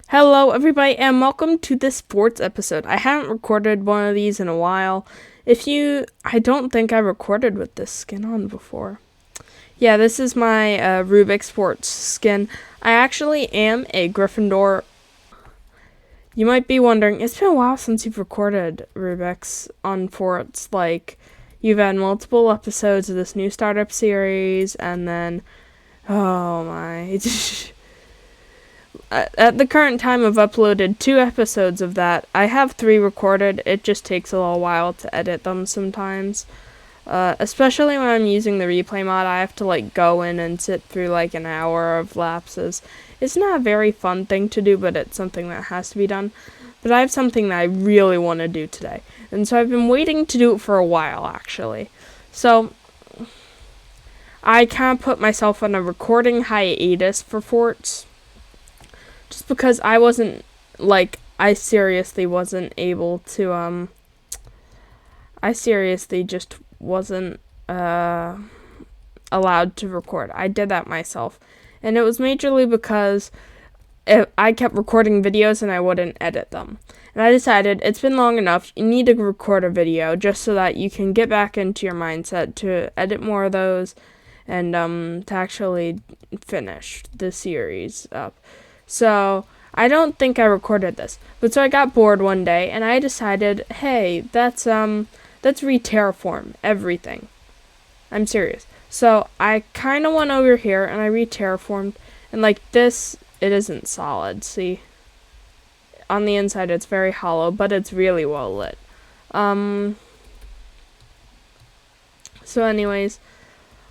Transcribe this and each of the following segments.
Hello, everybody, and welcome to this sports episode. I haven't recorded one of these in a while. I don't think I recorded with this skin on before. Yeah, this is my Rubik sports skin. I actually am a Gryffindor. You might be wondering, it's been a while since you've recorded Rubik's on forts. Like, you've had multiple episodes of this new startup series, and then, oh my. At the current time, I've uploaded 2 episodes of that. I have 3 recorded. It just takes a little while to edit them sometimes. Especially when I'm using the replay mod, I have to go in and sit through an hour of lapses. It's not a very fun thing to do, but it's something that has to be done. But I have something that I really want to do today. And so I've been waiting to do it for a while, actually. So I kind of put myself on a recording hiatus for Forts. Just because I seriously wasn't able to, I seriously just wasn't, allowed to record. I did that myself. And it was majorly because I kept recording videos and I wouldn't edit them. And I decided it's been long enough, you need to record a video just so that you can get back into your mindset to edit more of those and, to actually finish the series up. So, I don't think I recorded this, but so I got bored one day and I decided, hey, let's re-terraform everything. I'm serious. So, I kind of went over here and I re-terraformed, and this, it isn't solid, see? On the inside it's very hollow, but it's really well lit. So anyways,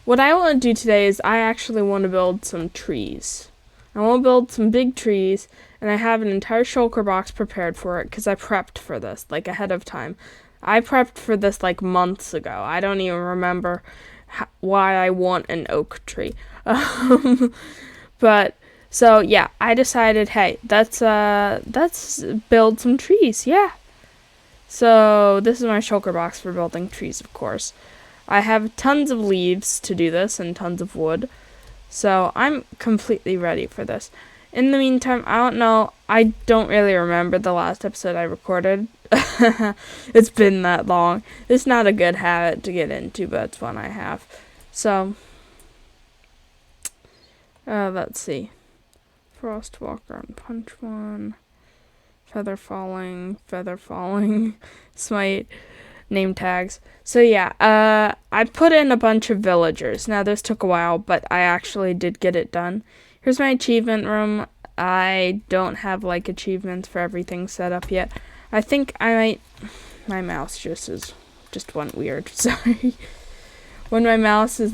what I want to do today is I actually want to build some trees. I want to build some big trees, and I have an entire shulker box prepared for it because I prepped for this, ahead of time. I prepped for this, months ago. I don't even remember why I want an oak tree. But, so, yeah, I decided, hey, let's build some trees, yeah. So, this is my shulker box for building trees, of course. I have tons of leaves to do this and tons of wood. So, I'm completely ready for this. In the meantime, I don't really remember the last episode I recorded. It's been that long. It's not a good habit to get into, but it's one I have. So, let's see. Frostwalker and Punch One. Feather Falling, Smite. Name tags. So yeah, I put in a bunch of villagers. Now this took a while, but I actually did get it done. Here's my achievement room. I don't have achievements for everything set up yet. I think I might. My mouse just went weird. Sorry. When my mouse is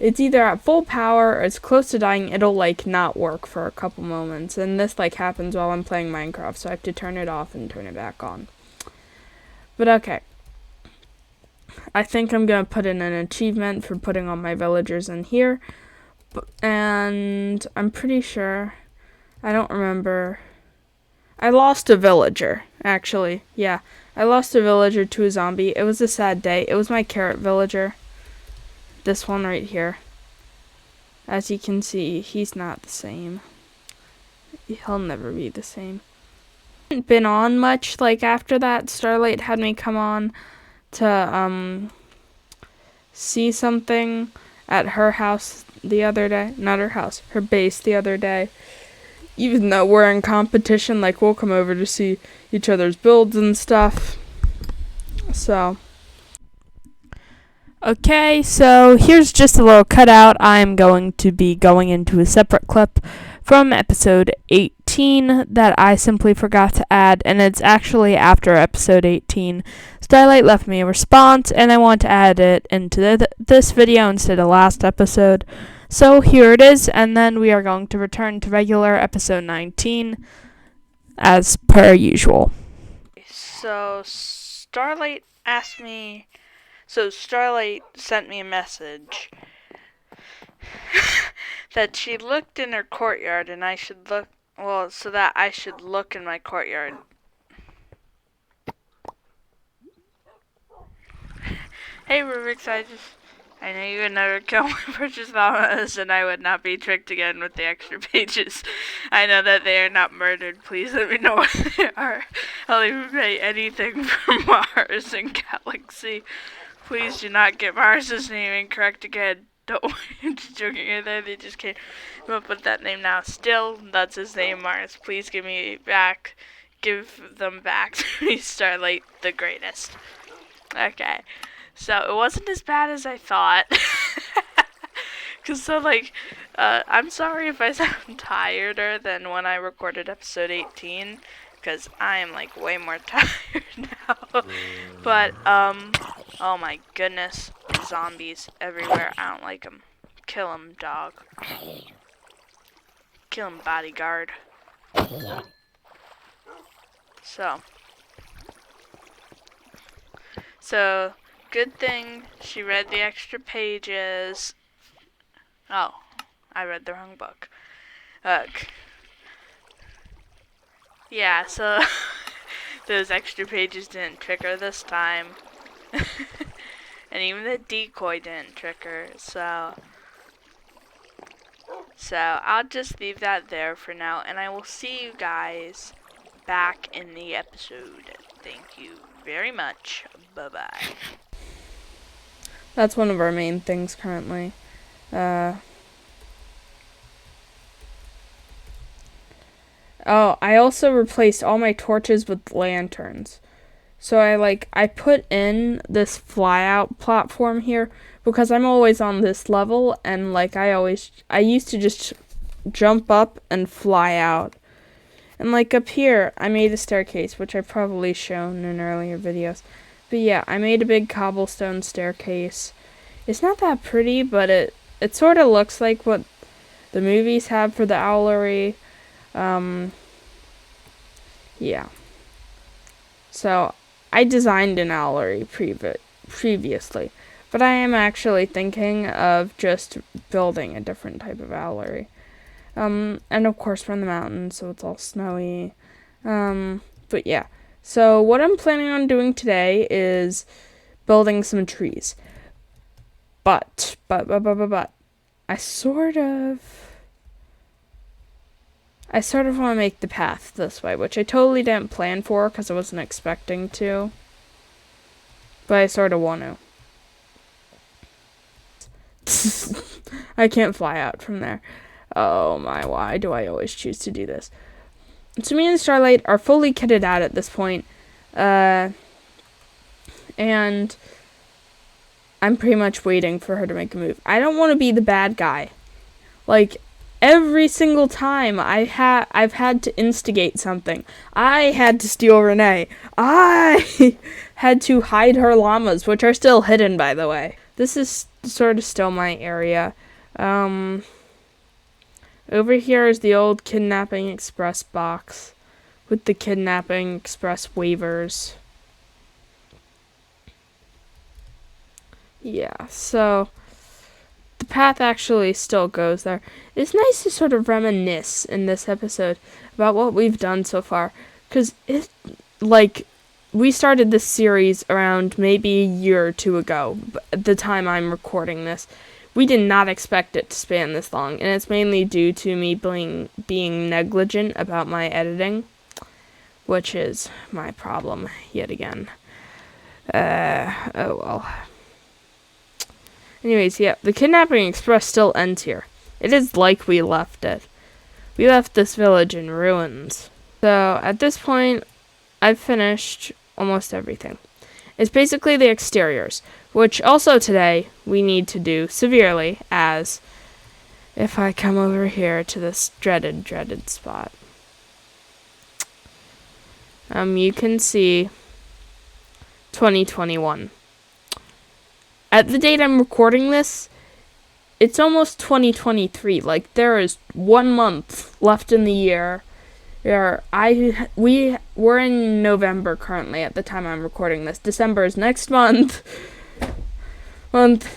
it's either at full power or it's close to dying, it'll not work for a couple moments. And this happens while I'm playing Minecraft, so I have to turn it off and turn it back on. But okay. I think I'm going to put in an achievement for putting all my villagers in here. And I'm pretty sure, I don't remember. I lost a villager, actually. Yeah, I lost a villager to a zombie. It was a sad day. It was my carrot villager. This one right here. As you can see, he's not the same. He'll never be the same. I haven't been on much, after that. Starlight had me come on to see something at her house the other day. Not her house, her base the other day. Even though we're in competition, we'll come over to see each other's builds and stuff. So, okay, so here's just a little cutout. I'm going to be going into a separate clip from episode 18 that I simply forgot to add, and it's actually after episode 18. Starlight left me a response, and I want to add it into this video instead of last episode. So here it is, and then we are going to return to regular episode 19 as per usual. So Starlight sent me a message that she looked in her courtyard and I should look, so that I should look in my courtyard. Hey Rubix, I know you would never kill my precious llamas, and I would not be tricked again with the extra pages. I know that they are not murdered. Please let me know what they are. I'll even pay anything for Mars and Galaxy. Please do not get Mars's name incorrect again. Don't worry, I'm just joking either. They just came up with that name now. Still, that's his name, Mars. Please give me back. Give them back to me, Starlight the greatest. Okay. So, it wasn't as bad as I thought. Because, I'm sorry if I sound tireder than when I recorded episode 18. Because I am, way more tired now. But, oh my goodness. Zombies everywhere. I don't like them. Kill him, dog. Kill him, bodyguard. So, good thing she read the extra pages. Oh, I read the wrong book. Yeah, so those extra pages didn't trick her this time. And even the decoy didn't trick her, so I'll just leave that there for now, and I will see you guys back in the episode. Thank you very much. Bye-bye. That's one of our main things currently. Oh, I also replaced all my torches with lanterns. So I put in this flyout platform here because I'm always on this level, and I used to just jump up and fly out. And up here, I made a staircase, which I've probably shown in earlier videos. But yeah, I made a big cobblestone staircase. It's not that pretty, but it sort of looks like what the movies have for the owlery. Yeah. So, I designed an owlery previously, but I am actually thinking of just building a different type of owlery. And of course from the mountains, so it's all snowy. But yeah. So what I'm planning on doing today is building some trees. But I sort of want to make the path this way, which I totally didn't plan for because I wasn't expecting to. But I sort of want to. I can't fly out from there. Oh my, why do I always choose to do this? So me and Starlight are fully kitted out at this point. And I'm pretty much waiting for her to make a move. I don't want to be the bad guy. Every single time I've had to instigate something. I had to steal Renee. I had to hide her llamas, which are still hidden, by the way. This is sort of still my area. Over here is the old Kidnapping Express box with the Kidnapping Express waivers. Yeah, so the path actually still goes there. It's nice to sort of reminisce in this episode about what we've done so far, because we started this series around maybe a year or two ago, at the time I'm recording this. We did not expect it to span this long, and it's mainly due to me being negligent about my editing, which is my problem yet again. Oh well. Anyways, yeah, the Kidnapping Express still ends here. It is like we left it. We left this village in ruins. So, at this point, I've finished almost everything. It's basically the exteriors, which also today we need to do severely, as if I come over here to this dreaded spot. You can see 2021. At the date I'm recording this, it's almost 2023. There is 1 month left in the year. We're in November currently at the time I'm recording this. December is next month.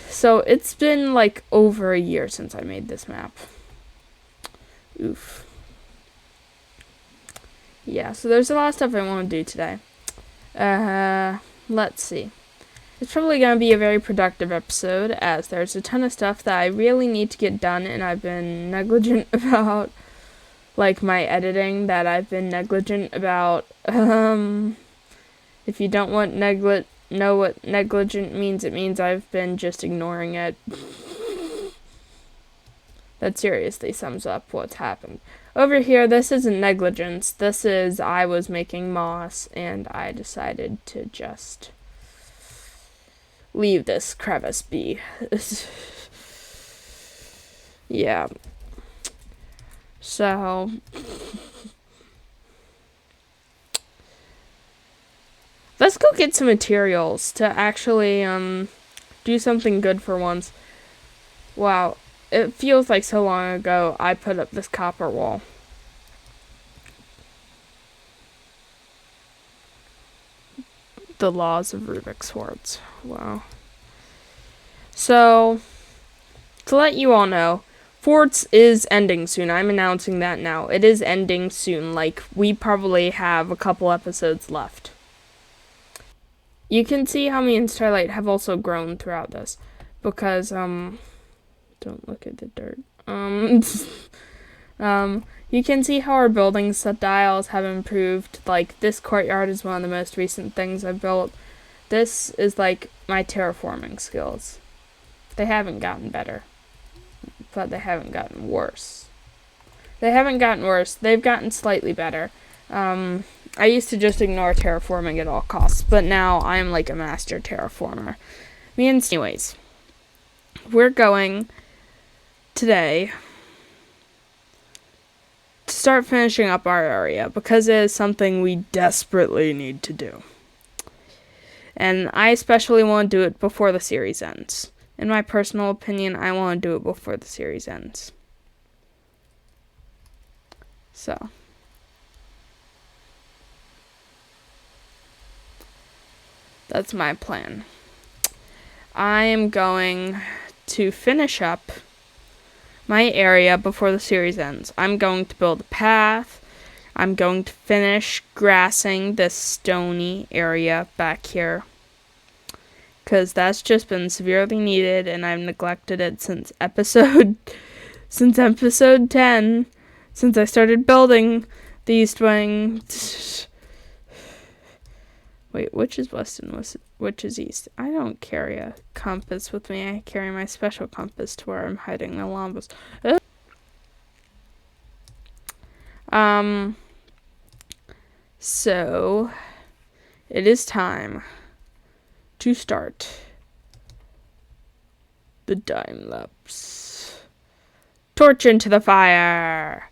So it's been over a year since I made this map. Oof. Yeah, so there's a lot of stuff I want to do today. Let's see. It's probably going to be a very productive episode, as there's a ton of stuff that I really need to get done, and I've been negligent about, like my editing, that I've been negligent about. If you don't know what negligent means, it means I've been just ignoring it. That seriously sums up what's happened. Over here, this isn't negligence. This is I was making moss, and I decided to just leave this crevice be. Yeah. So let's go get some materials to actually do something good for once. Wow, it feels like so long ago I put up this copper wall. The laws of Rubik's Quartz. Wow. So, to let you all know, Forts is ending soon. I'm announcing that now. It is ending soon. Like, we probably have a couple episodes left. You can see how me and Starlight have also grown throughout this. Because, don't look at the dirt. You can see how our building styles have improved. Like, this courtyard is one of the most recent things I've built. This is, like, my terraforming skills. They haven't gotten better. But they haven't gotten worse. They've gotten slightly better. I used to just ignore terraforming at all costs, but now I'm like a master terraformer. Anyways, we're going today to start finishing up our area because it is something we desperately need to do. And I especially want to do it before the series ends. In my personal opinion, I want to do it before the series ends. So, that's my plan. I am going to finish up my area before the series ends. I'm going to build a path. I'm going to finish grassing this stony area back here, because that's just been severely needed, and I've neglected it since episode 10, since I started building the East Wing. Wait, which is west and which is east? I don't carry a compass with me. I carry my special compass to where I'm hiding the llambas. So it is time to start the time lapse. Torch into the fire.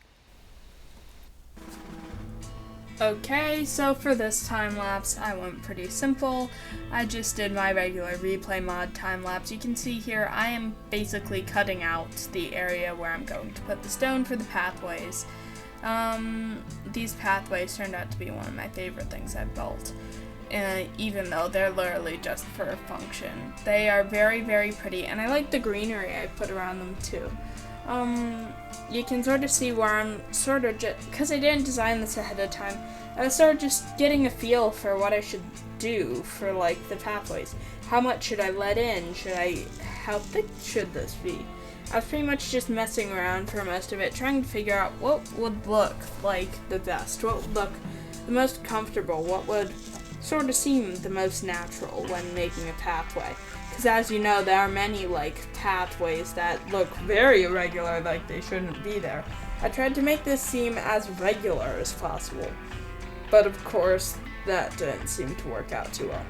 Okay, so for this time lapse, I went pretty simple. I just did my regular replay mod time lapse. You can see here, I am basically cutting out the area where I'm going to put the stone for the pathways. These pathways turned out to be one of my favorite things I've built. Even though they're literally just for a function. They are very, very pretty, and I like the greenery I put around them too. You can sort of see where I'm sort of just, because I didn't design this ahead of time, I was sort of just getting a feel for what I should do for, like, the pathways. How much should I let in? How thick should this be? I was pretty much just messing around for most of it, trying to figure out what would look like the best, what would look the most comfortable, what would sort of seem the most natural when making a pathway. Because as you know, there are many, like, pathways that look very irregular, like they shouldn't be there. I tried to make this seem as regular as possible. But of course, that didn't seem to work out too well.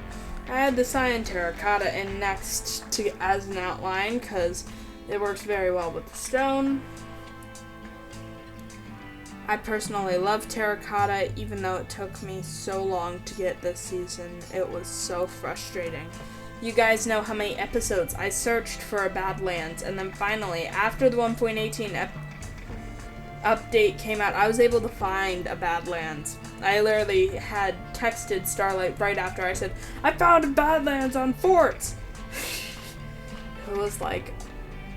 I had the cyan terracotta in next as an outline, because it works very well with the stone. I personally love terracotta, even though it took me so long to get this season. It was so frustrating. You guys know how many episodes I searched for a Badlands, and then finally, after the 1.18 update came out, I was able to find a Badlands. I literally had texted Starlight right after I said, I found a Badlands on Forts! It was like,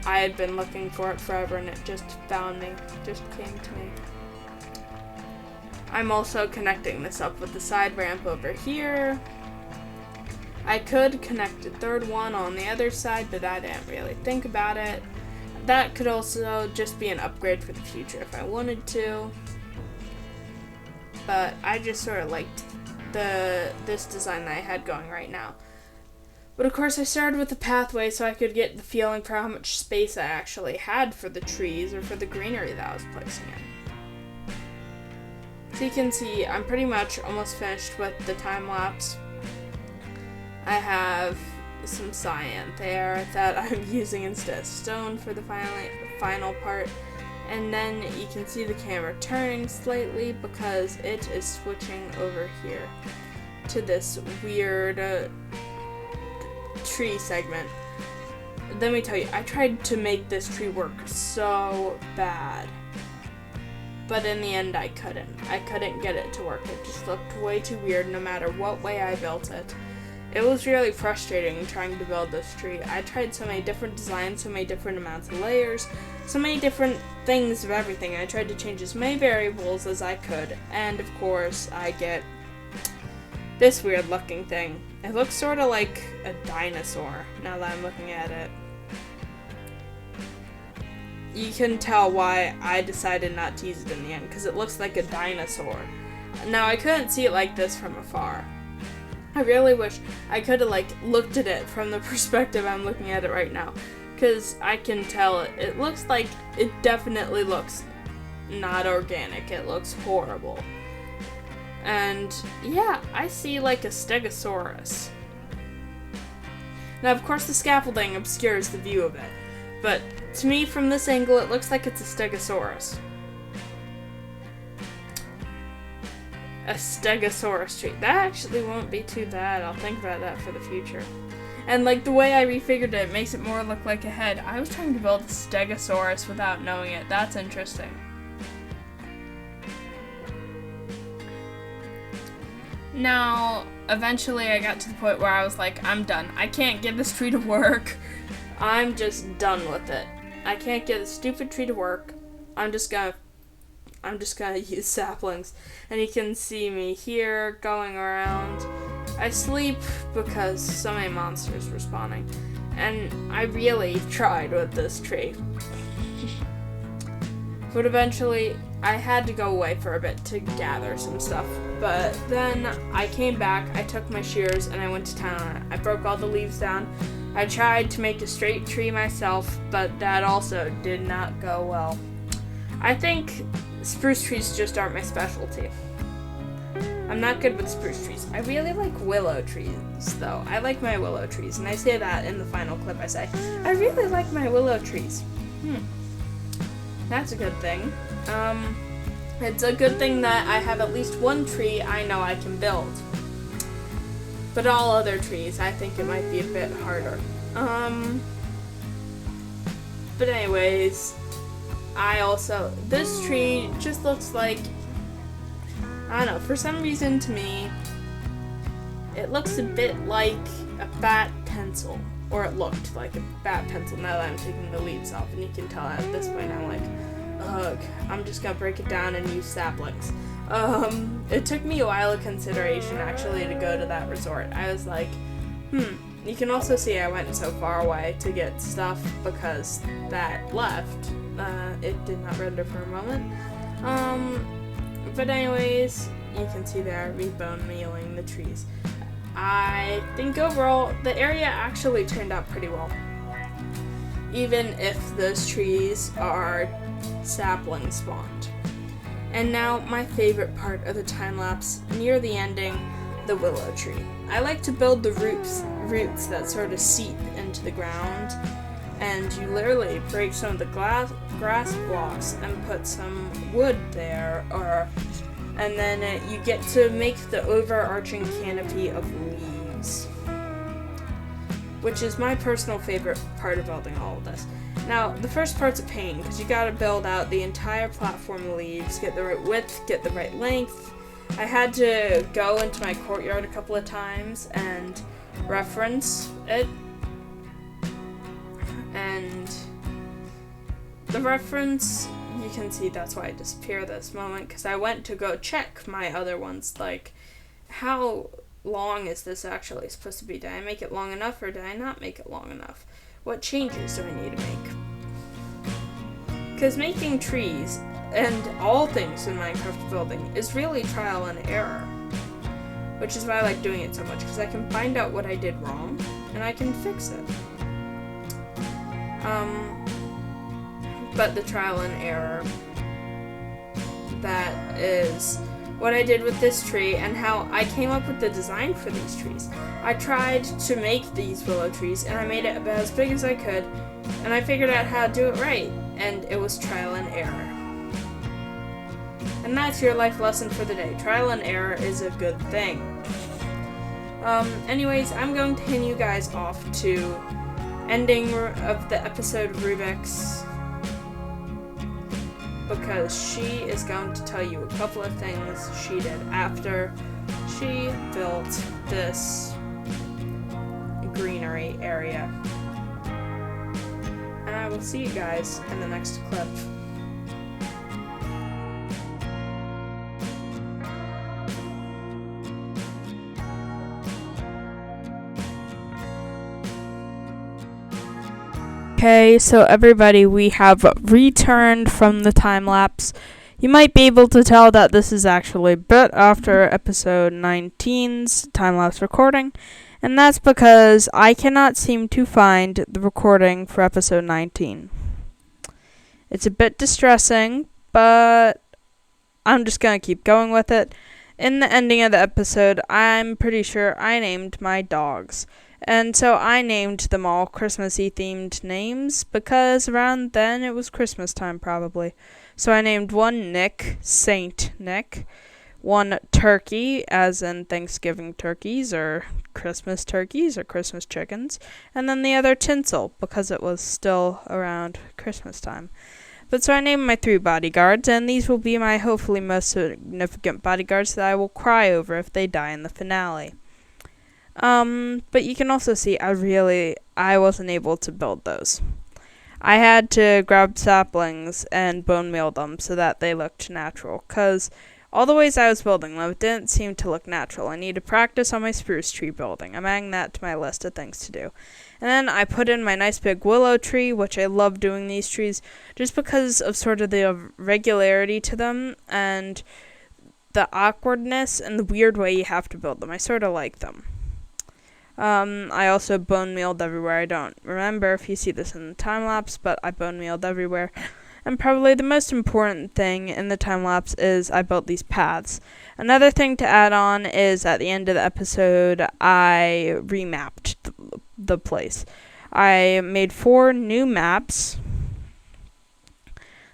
I had been looking for it forever, and it just found me, just came to me. I'm also connecting this up with the side ramp over here. I could connect a third one on the other side, but I didn't really think about it. That could also just be an upgrade for the future if I wanted to. But I just sort of liked this design that I had going right now. But of course I started with the pathway so I could get the feeling for how much space I actually had for the trees or for the greenery that I was placing in. So you can see I'm pretty much almost finished with the time lapse. I have some cyan there that I'm using instead of stone for the final part. And then you can see the camera turning slightly because it is switching over here to this weird tree segment. Let me tell you, I tried to make this tree work so bad. But in the end, I couldn't. I couldn't get it to work. It just looked way too weird no matter what way I built it. It was really frustrating trying to build this tree. I tried so many different designs, so many different amounts of layers, so many different things of everything. I tried to change as many variables as I could, and of course, I get this weird looking thing. It looks sort of like a dinosaur, now that I'm looking at it. You can tell why I decided not to use it in the end, because it looks like a dinosaur. Now, I couldn't see it like this from afar. I really wish I could have looked at it from the perspective I'm looking at it right now, because I can tell it looks like it definitely looks not organic. It looks horrible. And yeah, I see like a stegosaurus. Now, of course, the scaffolding obscures the view of it, but to me, from this angle, it looks like it's a stegosaurus. A stegosaurus tree. That actually won't be too bad. I'll think about that for the future. And like the way I refigured it makes it more look like a head. I was trying to build a stegosaurus without knowing it. That's interesting. Now, eventually I got to the point where I was like, I'm done. I can't get this tree to work. I'm just done with it. I can't get this stupid tree to work. I'm just gonna use saplings. And you can see me here going around. I sleep because so many monsters were spawning. And I really tried with this tree. But eventually, I had to go away for a bit to gather some stuff. But then I came back, I took my shears, and I went to town on it. I broke all the leaves down. I tried to make a straight tree myself, but that also did not go well. I think spruce trees just aren't my specialty. I'm not good with spruce trees. I really like willow trees, though. I like my willow trees, and I say that in the final clip. I say, I really like my willow trees. That's a good thing. It's a good thing that I have at least one tree I know I can build. But all other trees, I think it might be a bit harder. But anyways, this tree just looks like, I don't know, for some reason to me, it looks a bit like a fat pencil. Or it looked like a fat pencil now that I'm taking the leaves off. And you can tell at this point I'm like, ugh, I'm just gonna break it down and use saplings. It took me a while of consideration actually to go to that resort. I was like, You can also see I went so far away to get stuff because that left. It did not render for a moment. But anyways, you can see there me bone mealing the trees. I think overall the area actually turned out pretty well. Even if those trees are sapling spawned. And now my favorite part of the time lapse, near the ending, the willow tree. I like to build the roots that sort of seep into the ground, and you literally break some of the grass blocks and put some wood there, and then you get to make the overarching canopy of leaves, which is my personal favorite part of building all of this. Now, the first part's a pain, because you gotta build out the entire platform of leaves, get the right width, get the right length. I had to go into my courtyard a couple of times and reference it, and the reference, you can see that's why I disappear this moment, because I went to go check my other ones, like, how long is this actually supposed to be? Did I make it long enough or did I not make it long enough? What changes do I need to make? Because making trees and all things in Minecraft building is really trial and error. Which is why I like doing it so much, because I can find out what I did wrong and I can fix it. But the trial and error, that is what I did with this tree and how I came up with the design for these trees. I tried to make these willow trees and I made it about as big as I could and I figured out how to do it right, and it was trial and error. And that's your life lesson for the day. Trial and error is a good thing. Anyways, I'm going to hand you guys off to ending of the episode Rubix, because she is going to tell you a couple of things she did after she built this greenery area. And I will see you guys in the next clip. Okay, so everybody, we have returned from the time lapse. You might be able to tell that this is actually a bit after episode 19's time lapse recording, and that's because I cannot seem to find the recording for episode 19. It's a bit distressing, but I'm just gonna keep going with it. In the ending of the episode, I'm pretty sure I named my dogs. And so I named them all Christmassy themed names because around then it was Christmas time probably. So I named one Nick, Saint Nick, one Turkey, as in Thanksgiving turkeys or Christmas chickens, and then the other Tinsel because it was still around Christmas time. But so I named my 3 bodyguards, and these will be my hopefully most significant bodyguards that I will cry over if they die in the finale. But you can also see I wasn't able to build those. I had to grab saplings and bone meal them so that they looked natural, because all the ways I was building them didn't seem to look natural. I need to practice on my spruce tree building. I'm adding that to my list of things to do. And then I put in my nice big willow tree, which I love doing these trees just because of sort of the regularity to them and the awkwardness and the weird way you have to build them. I sort of like them. I also bone mealed everywhere. I don't remember if you see this in the time lapse, but I bone mealed everywhere. And probably the most important thing in the time lapse is I built these paths. Another thing to add on is at the end of the episode, I remapped the place. I made 4 new maps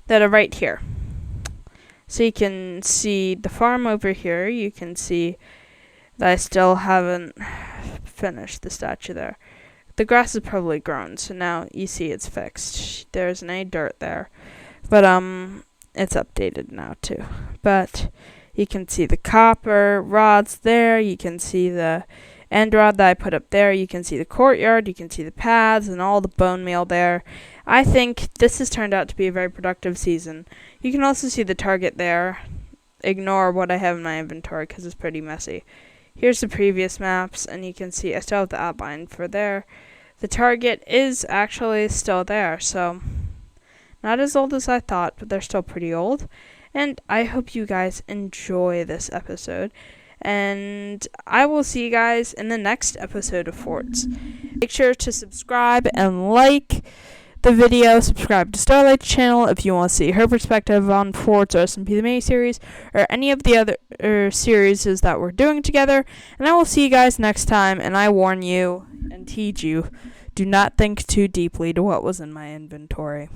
that are right here. So you can see the farm over here. You can see that I still haven't finished the statue there. The grass is probably grown, so now you see it's fixed. There isn't any dirt there. But it's updated now too. But you can see the copper rods there. You can see the end rod that I put up there. You can see the courtyard. You can see the paths and all the bone meal there. I think this has turned out to be a very productive season. You can also see the target there. Ignore what I have in my inventory because it's pretty messy. Here's the previous maps, and you can see I still have the outline for there. The target is actually still there, so not as old as I thought, but they're still pretty old. And I hope you guys enjoy this episode. And I will see you guys in the next episode of Forts. Make sure to subscribe and like the video. Subscribe to Starlight's channel if you want to see her perspective on Forts or SMP the mini-series or any of the other series that we're doing together. And I will see you guys next time. And I warn you and teach you, do not think too deeply to what was in my inventory.